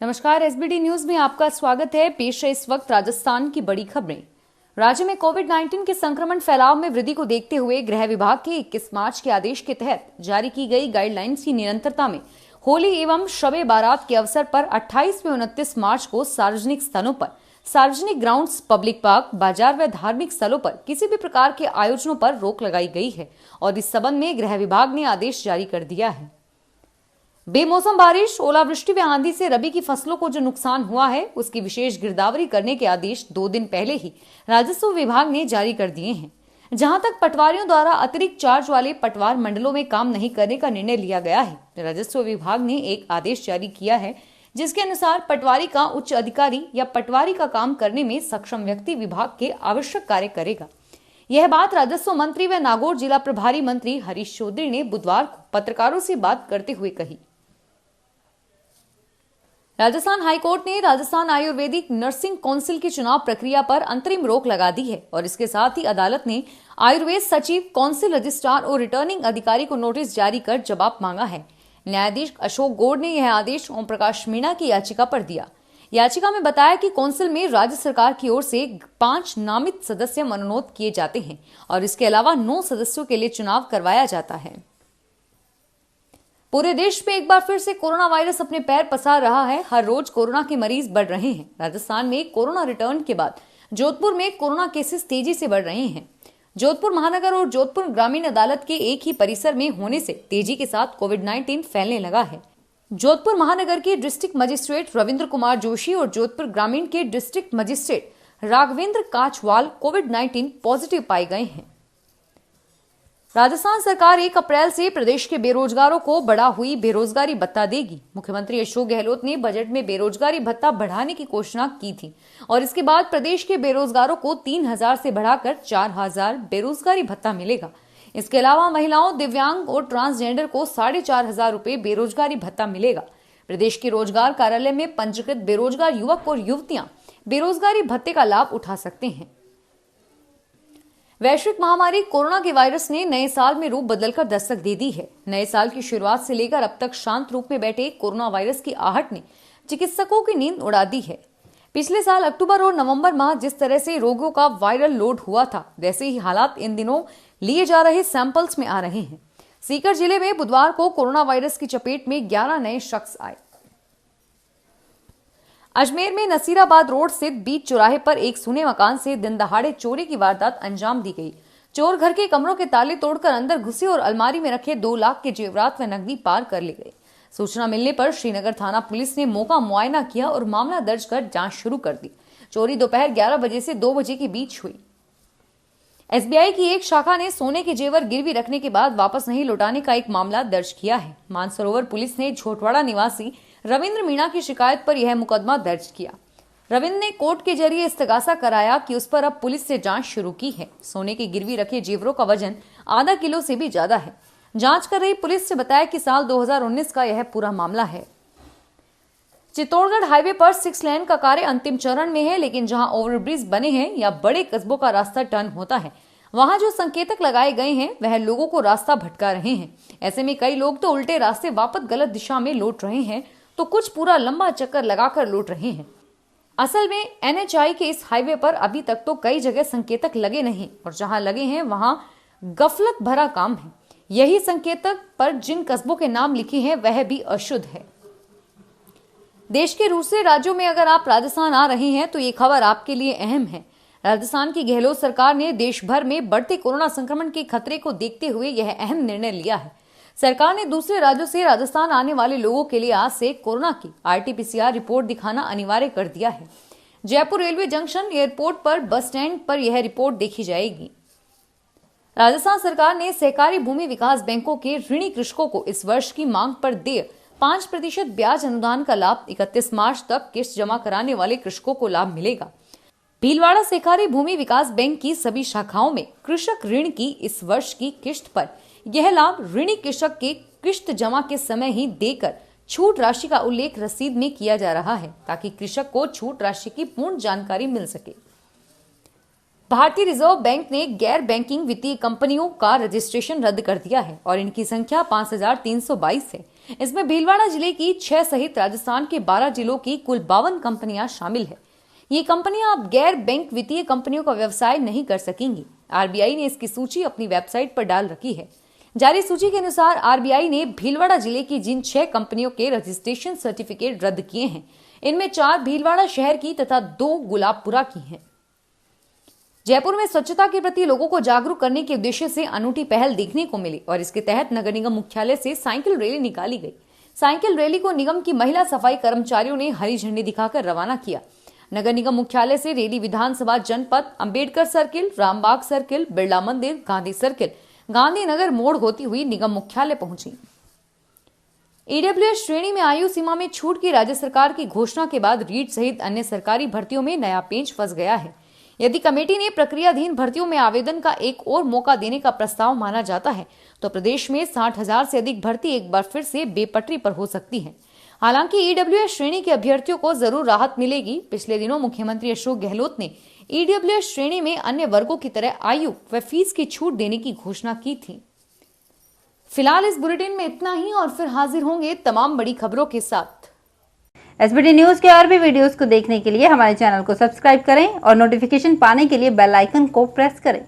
नमस्कार, SBT news में आपका स्वागत है। पेश है इस वक्त राजस्थान की बड़ी खबरें। राज्य में कोविड-19 के संक्रमण फैलाव में वृद्धि को देखते हुए गृह विभाग के 21 मार्च के आदेश के तहत जारी की गई गाइडलाइंस की निरंतरता में होली एवं शबे बारात के अवसर पर 28 व 29 मार्च को सार्वजनिक स्थानों पर, सार्वजनिक ग्राउंड्स, पब्लिक पार्क, बाजार व धार्मिक स्थलों पर किसी भी प्रकार के आयोजनों पर रोक लगाई गई है और इस संबंध में गृह विभाग ने आदेश जारी कर दिया है। बेमौसम बारिश, ओलावृष्टि व आंधी से रबी की फसलों को जो नुकसान हुआ है उसकी विशेष गिरदावरी करने के आदेश 2 दिन पहले ही राजस्व विभाग ने जारी कर दिए हैं। जहां तक पटवारियों द्वारा अतिरिक्त चार्ज वाले पटवार मंडलों में काम नहीं करने का निर्णय लिया गया है, राजस्व विभाग ने एक आदेश जारी किया है जिसके अनुसार पटवारी का उच्च अधिकारी या पटवारी का काम करने में सक्षम व्यक्ति विभाग के आवश्यक कार्य करेगा। यह बात राजस्व मंत्री व नागौर जिला प्रभारी मंत्री हरीश चौधरी ने बुधवार को पत्रकारों से बात करते हुए कही। राजस्थान हाईकोर्ट ने राजस्थान आयुर्वेदिक नर्सिंग काउंसिल की चुनाव प्रक्रिया पर अंतरिम रोक लगा दी है और इसके साथ ही अदालत ने आयुर्वेद सचिव, काउंसिल रजिस्ट्रार और रिटर्निंग अधिकारी को नोटिस जारी कर जवाब मांगा है। न्यायाधीश अशोक गौड़ ने यह आदेश ओम प्रकाश मीणा की याचिका पर दिया। याचिका में बताया कि काउंसिल में राज्य सरकार की ओर से 5 नामित सदस्य मनोनीत किए जाते हैं और इसके अलावा 9 सदस्यों के लिए चुनाव करवाया जाता है। पूरे देश में एक बार फिर से कोरोना वायरस अपने पैर पसार रहा है। हर रोज कोरोना के मरीज बढ़ रहे हैं। राजस्थान में कोरोना रिटर्न के बाद जोधपुर में कोरोना केसेस तेजी से बढ़ रहे हैं। जोधपुर महानगर और जोधपुर ग्रामीण अदालत के एक ही परिसर में होने से तेजी के साथ कोविड-19 फैलने लगा है। जोधपुर महानगर के डिस्ट्रिक्ट मजिस्ट्रेट रविंद्र कुमार जोशी और जोधपुर ग्रामीण के डिस्ट्रिक्ट मजिस्ट्रेट राघवेंद्र काचवाल कोविड-19 पॉजिटिव पाए गए हैं। राजस्थान सरकार 1 अप्रैल से प्रदेश के बेरोजगारों को बढ़ा हुई बेरोजगारी भत्ता देगी। मुख्यमंत्री अशोक गहलोत ने बजट में बेरोजगारी भत्ता बढ़ाने की घोषणा की थी और इसके बाद प्रदेश के बेरोजगारों को 3000 से बढ़ाकर 4000 बेरोजगारी भत्ता मिलेगा। इसके अलावा महिलाओं, दिव्यांग और ट्रांसजेंडर को 4500 रुपए बेरोजगारी भत्ता मिलेगा। प्रदेश के रोजगार कार्यालय में पंजीकृत बेरोजगार युवक और युवतियां बेरोजगारी भत्ते का लाभ उठा सकते हैं। वैश्विक महामारी कोरोना के वायरस ने नए साल में रूप बदलकर दस्तक दे दी है। नए साल की शुरुआत से लेकर अब तक शांत रूप में बैठे कोरोना वायरस की आहट ने चिकित्सकों की नींद उड़ा दी है। पिछले साल अक्टूबर और नवंबर माह जिस तरह से रोगियों का वायरल लोड हुआ था, वैसे ही हालात इन दिनों लिए जा रहे सैंपल्स में आ रहे हैं। सीकर जिले में बुधवार को कोरोना वायरस की चपेट में 11 नए शख्स आए। अजमेर में नसीराबाद रोड स्थित बीच चौराहे पर एक सूने मकान से दिन दहाड़े चोरी की वारदात अंजाम दी गई। चोर घर के कमरों के ताले तोड़कर अंदर घुसे और अलमारी में रखे 2 लाख के जेवरात व नकदी पार कर ले गए। सूचना मिलने पर श्रीनगर थाना पुलिस ने मौका मुआयना किया और मामला दर्ज कर जांच शुरू कर दी। चोरी दोपहर 11 बजे से 2 बजे के बीच हुई। एसबीआई की एक शाखा ने सोने के जेवर गिरवी रखने के बाद वापस नहीं लौटाने का एक मामला दर्ज किया है। मानसरोवर पुलिस ने झोटवाड़ा निवासी रविंद्र मीणा की शिकायत पर यह मुकदमा दर्ज किया। रविंद्र ने कोर्ट के जरिए इस्तगासा कराया कि उस पर अब पुलिस से जांच शुरू की है। सोने के गिरवी रखे जेवरों का वजन आधा किलो से भी ज्यादा है। जांच कर रही पुलिस से बताया कि साल 2019 का यह पूरा मामला है। चित्तौड़गढ़ हाईवे पर 6 लेन का कार्य अंतिम चरण में है, लेकिन जहां ओवरब्रिज बने हैं या बड़े कस्बों का रास्ता टर्न होता है, वहां जो संकेतक लगाए गए हैं वह लोगों को रास्ता भटका रहे हैं। ऐसे में कई लोग तो उल्टे रास्ते वापस गलत दिशा में लौट रहे हैं, तो कुछ पूरा लंबा चक्कर लगाकर लौट रहे हैं। असल में एनएचआई के इस हाईवे पर अभी तक तो कई जगह संकेतक लगे नहीं और जहां लगे हैं वहां गफलत भरा काम है। यही संकेतक पर जिन कस्बों के नाम लिखे हैं वह भी अशुद्ध है। देश के दूसरे राज्यों में अगर आप राजस्थान आ रहे हैं तो ये खबर आपके लिए अहम है। राजस्थान की गहलोत सरकार ने देश भर में बढ़ते कोरोना संक्रमण के खतरे को देखते हुए यह अहम निर्णय लिया है। सरकार ने दूसरे राज्यों से राजस्थान आने वाले लोगों के लिए आज से कोरोना की आरटीपीसीआर रिपोर्ट दिखाना अनिवार्य कर दिया है। जयपुर रेलवे जंक्शन, एयरपोर्ट पर, बस स्टैंड पर यह रिपोर्ट देखी जाएगी। राजस्थान सरकार ने सहकारी भूमि विकास बैंकों के ऋणी कृषकों को इस वर्ष की मांग पर देय 5% ब्याज अनुदान का लाभ 31 मार्च तक किस्त जमा कराने वाले कृषकों को लाभ मिलेगा। भीलवाड़ा सहकारी भूमि विकास बैंक की सभी शाखाओं में कृषक ऋण की इस वर्ष की किस्त पर यह लाभ ऋणी कृषक के किस्त जमा के समय ही देकर छूट राशि का उल्लेख रसीद में किया जा रहा है, ताकि कृषक को छूट राशि की पूर्ण जानकारी मिल सके। भारतीय रिजर्व बैंक ने गैर बैंकिंग वित्तीय कंपनियों का रजिस्ट्रेशन रद्द कर दिया है और इनकी संख्या 5322 है। इसमें भीलवाड़ा जिले की 6 सहित राजस्थान के 12 जिलों की कुल 52 कंपनियां शामिल है। ये कंपनियां अब गैर बैंक वित्तीय कंपनियों का व्यवसाय नहीं कर सकेंगी। आरबीआई ने इसकी सूची अपनी वेबसाइट पर डाल रखी है। जारी सूची के अनुसार आरबीआई ने भीलवाड़ा जिले की जिन 6 कंपनियों के रजिस्ट्रेशन सर्टिफिकेट रद्द किए हैं, इनमें 4 भीलवाड़ा शहर की तथा 2 गुलाबपुरा की हैं। जयपुर में स्वच्छता के प्रति लोगों को जागरूक करने के उद्देश्य से अनूठी पहल देखने को मिली और इसके तहत नगर निगम मुख्यालय से साइकिल रैली निकाली गई। साइकिल रैली को निगम की महिला सफाई कर्मचारियों ने हरी झंडी दिखाकर रवाना किया। नगर निगम मुख्यालय से रैली विधानसभा जनपद, अंबेडकर सर्किल, रामबाग सर्किल, बिरला मंदिर, गांधी सर्किल, गांधीनगर मोड़ होती हुई निगम मुख्यालय पहुंची। ईडब्ल्यूएस श्रेणी में आयु सीमा में छूट की राज्य सरकार की घोषणा के बाद रीट सहित अन्य सरकारी भर्तियों में नया पेंच फंस गया है। यदि कमेटी ने प्रक्रियाधीन भर्तियों में आवेदन का एक और मौका देने का प्रस्ताव माना जाता है तो प्रदेश में 60,000 से अधिक भर्ती एक बार फिर से बेपटरी पर हो सकती है। हालांकि ईडब्ल्यूएस श्रेणी के अभ्यर्थियों को जरूर राहत मिलेगी। पिछले दिनों मुख्यमंत्री अशोक गहलोत ने ईडब्ल्यूएस श्रेणी में अन्य वर्गों की तरह आयु व फीस की छूट देने की घोषणा की थी। फिलहाल इस बुलेटिन में इतना ही और फिर हाजिर होंगे तमाम बड़ी खबरों के साथ। एसबीटी न्यूज के और भी वीडियोस को देखने के लिए हमारे चैनल को सब्सक्राइब करें और नोटिफिकेशन पाने के लिए बेल आइकन को प्रेस करें।